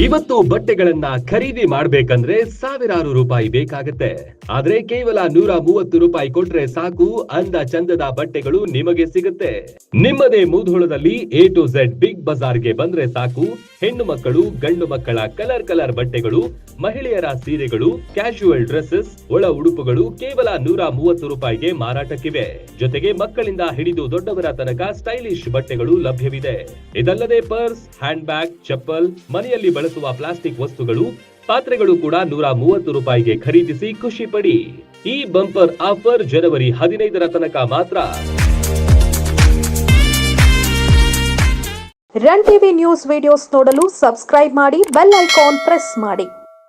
ಇವತ್ತು ಬಟ್ಟೆಗಳನ್ನ ಖರೀದಿ ಮಾಡ್ಬೇಕಂದ್ರೆ ಸಾವಿರಾರು ರೂಪಾಯಿ ಬೇಕಾಗತ್ತೆ. ಆದ್ರೆ ಕೇವಲ 130 ರೂಪಾಯಿ ಕೊಟ್ರೆ ಸಾಕು, ಅಂದ ಚಂದದ ಬಟ್ಟೆಗಳು ನಿಮಗೆ ಸಿಗುತ್ತೆ. ನಿಮ್ಮದೇ ಮೂಧೋಳದಲ್ಲಿ A to Z ಬಿಗ್ ಬಜಾರ್ಗೆ ಬಂದ್ರೆ ಸಾಕು, ಹೆಣ್ಣು ಮಕ್ಕಳು ಗಂಡು ಮಕ್ಕಳ ಕಲರ್ ಬಟ್ಟೆಗಳು, ಮಹಿಳೆಯರ ಸೀರೆಗಳು, ಕ್ಯಾಶುವಲ್ ಡ್ರೆಸ್ಸಸ್, ಒಳ ಉಡುಪುಗಳು ಕೇವಲ 130 ರೂಪಾಯಿಗೆ ಮಾರಾಟಕ್ಕಿವೆ. ಜೊತೆಗೆ ಮಕ್ಕಳಿಂದ ಹಿಡಿದು ದೊಡ್ಡವರ ತನಕ ಸ್ಟೈಲಿಶ್ ಬಟ್ಟೆಗಳು ಲಭ್ಯವಿದೆ. ಇದಲ್ಲದೆ ಪರ್ಸ್, ಹ್ಯಾಂಡ್ ಬ್ಯಾಗ್, ಚಪ್ಪಲ್, ಮನೆಯಲ್ಲಿ ಬಳಸುವ ಪ್ಲಾಸ್ಟಿಕ್ ವಸ್ತುಗಳು, ಪಾತ್ರೆಗಳು ಕೂಡ 130 ರೂಪಾಯಿಗೆ ಖರೀದಿಸಿ ಖುಷಿ ಪಡಿ. ಈ ಬಂಪರ್ ಆಫರ್ ಜನವರಿ 15ರ ತನಕ ಮಾತ್ರ. ರನ್ ಟಿವಿ ನ್ಯೂಸ್ ವಿಡಿಯೋಸ್ ನೋಡಲು ಸಬ್ಸ್ಕ್ರೈಬ್ ಮಾಡಿ, ಬೆಲ್ ಐಕಾನ್ ಪ್ರೆಸ್ ಮಾಡಿ.